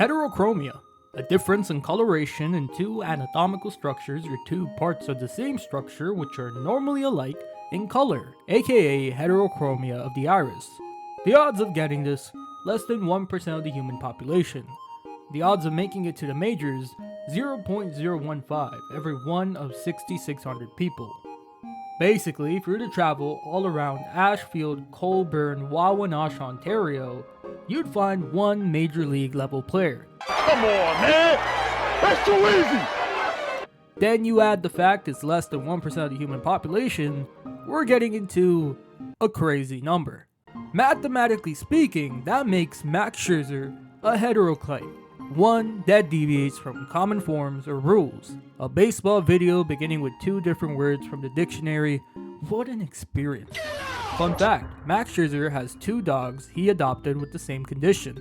Heterochromia, a difference in coloration in two anatomical structures or two parts of the same structure which are normally alike in color, aka heterochromia of the iris. The odds of getting this, less than 1% of the human population. The odds of making it to the majors, 0.015 every 1 of 6,600 people. Basically, if you were to travel all around Ashfield, Colborne, Wawanosh, Ontario, you'd find one major league level player. Come on, man! That's too easy! Then you add the fact it's less than 1% of the human population, we're getting into a crazy number. Mathematically speaking, that makes Max Scherzer a heteroclite, one that deviates from common forms or rules. A baseball video beginning with 2 different words from the dictionary. What an experience. Fun fact, Max Scherzer has 2 dogs he adopted with the same condition.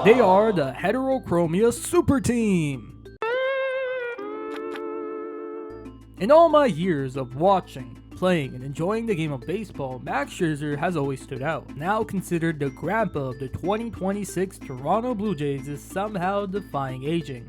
They are the Heterochromia Super Team. In all my years of watching, playing, and enjoying the game of baseball, Max Scherzer has always stood out. Now considered the grandpa of the 2026 Toronto Blue Jays is somehow defying aging.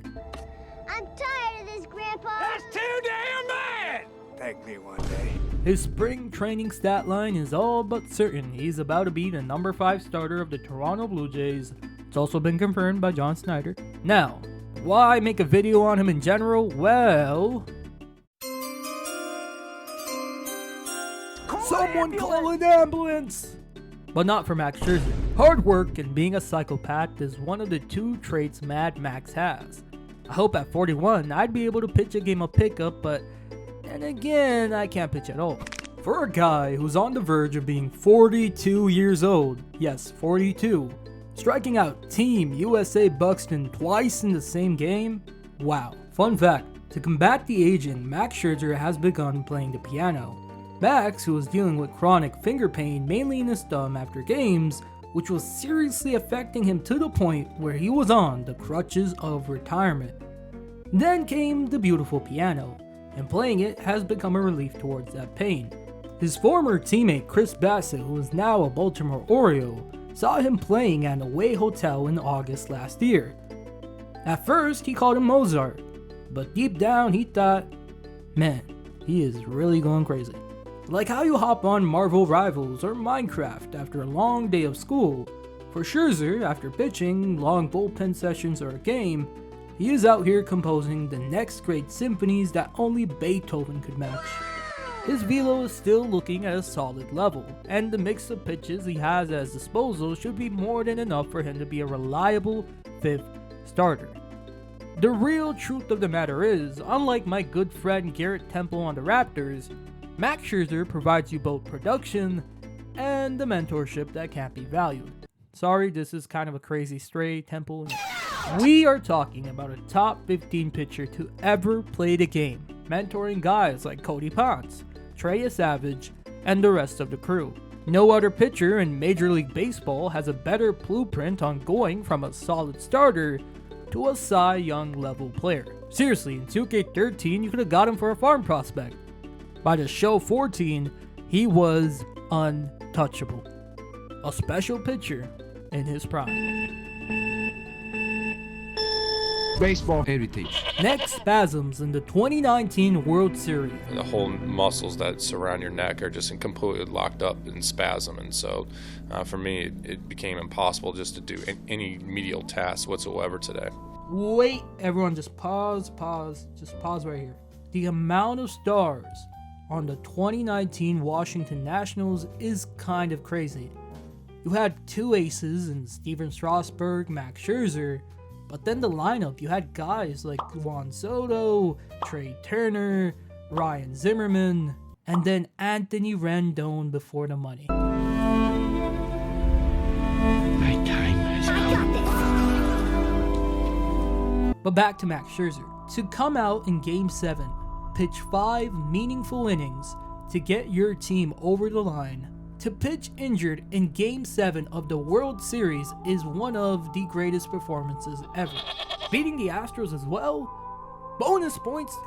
I'm tired of this, Grandpa. That's too damn bad! Thank me one day. His spring training stat line is all but certain he's about to be the number 5 starter of the Toronto Blue Jays. It's also been confirmed by John Snyder. Now, why make a video on him in general? Well, someone call an ambulance! But not for Max Scherzer. Hard work and being a psychopath is one of the 2 traits Mad Max has. I hope at 41 I'd be able to pitch a game of pickup, but then again, I can't pitch at all. For a guy who's on the verge of being 42 years old, yes, 42, striking out Team USA Buxton twice in the same game? Wow. Fun fact, to combat the aging, Max Scherzer has begun playing the piano. Max, who was dealing with chronic finger pain mainly in his thumb after games, which was seriously affecting him to the point where he was on the crutches of retirement. Then came the beautiful piano, and playing it has become a relief towards that pain. His former teammate Chris Bassett, who is now a Baltimore Oriole, saw him playing at an away hotel in August last year. At first, he called him Mozart, but deep down he thought, man, he is really going crazy. Like how you hop on Marvel Rivals or Minecraft after a long day of school, for Scherzer, after pitching, long bullpen sessions or a game, he is out here composing the next great symphonies that only Beethoven could match. His velo is still looking at a solid level, and the mix of pitches he has at his disposal should be more than enough for him to be a reliable 5th starter. The real truth of the matter is, unlike my good friend Garrett Temple on the Raptors, Max Scherzer provides you both production and the mentorship that can't be valued. Sorry, this is kind of a crazy stray, Temple. We are talking about a top 15 pitcher to ever play the game, mentoring guys like Cody Ponce, Trey Savage, and the rest of the crew. No other pitcher in Major League Baseball has a better blueprint on going from a solid starter to a Cy Young level player. Seriously, in 2K13 you could have got him for a farm prospect. By the show 14, he was untouchable. A special pitcher in his prime. Baseball heritage. Next, spasms in the 2019 World Series. The whole muscles that surround your neck are just completely locked up in spasm, and so for me it became impossible just to do any medial tasks whatsoever today. Wait, everyone, just pause right here. The amount of stars on the 2019 Washington Nationals is kind of crazy. You had 2 aces in Steven Strasburg, Max Scherzer, but then the lineup, you had guys like Juan Soto, Trey Turner, Ryan Zimmerman, and then Anthony Rendon before the money. My time has come. But back to Max Scherzer. To come out in Game 7, pitch 5 meaningful innings to get your team over the line, to pitch injured in Game 7 of the World Series is one of the greatest performances ever. Beating the Astros as well? Bonus points?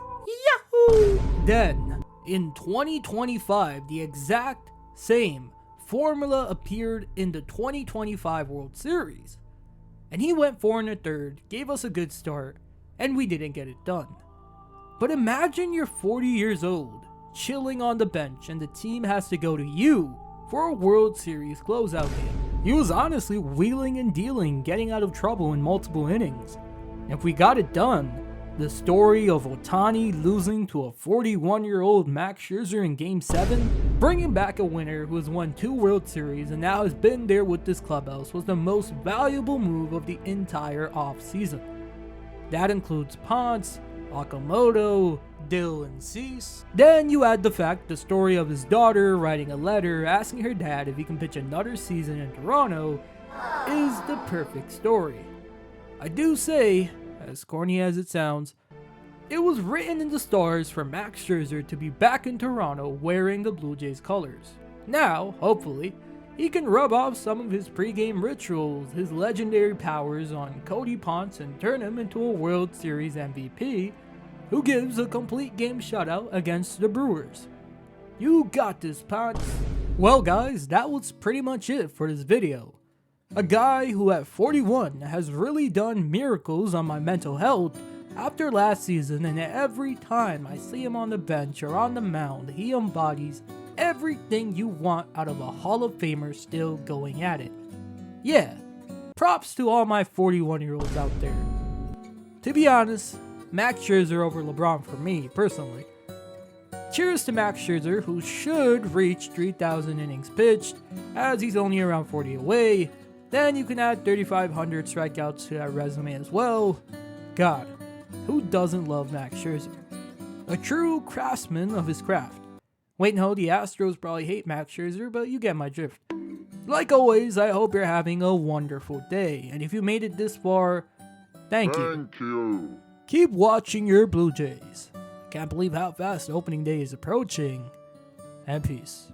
Yahoo! Then, in 2025, the exact same formula appeared in the 2025 World Series. and he went 4 1/3, gave us a good start, and we didn't get it done. But imagine you're 40 years old, chilling on the bench, and the team has to go to you for a World Series closeout game. He was honestly wheeling and dealing, getting out of trouble in multiple innings. If we got it done, the story of Ohtani losing to a 41-year-old Max Scherzer in Game 7, bringing back a winner who has won 2 World Series and now has been there with this clubhouse, was the most valuable move of the entire offseason. That includes Ponce, Okamoto, Dylan Cease. Then you add the fact the story of his daughter writing a letter asking her dad if he can pitch another season in Toronto is the perfect story. I do say, as corny as it sounds, it was written in the stars for Max Scherzer to be back in Toronto wearing the Blue Jays colors. Now, hopefully, he can rub off some of his pregame rituals, his legendary powers on Cody Ponce, and turn him into a World Series MVP who gives a complete game shutout against the Brewers. You got this, Ponce. Well guys, that was pretty much it for this video. A guy who at 41 has really done miracles on my mental health after last season, and every time I see him on the bench or on the mound, he embodies everything you want out of a Hall of Famer still going at it. Yeah, props to all my 41-year-olds out there. To be honest, Max Scherzer over LeBron for me, personally. Cheers to Max Scherzer, who should reach 3,000 innings pitched, as he's only around 40 away. Then you can add 3,500 strikeouts to that resume as well. God, who doesn't love Max Scherzer? A true craftsman of his craft. Wait, no, the Astros probably hate Max Scherzer, but you get my drift. Like always, I hope you're having a wonderful day, and if you made it this far, thank you. Keep watching your Blue Jays. Can't believe how fast opening day is approaching. And peace.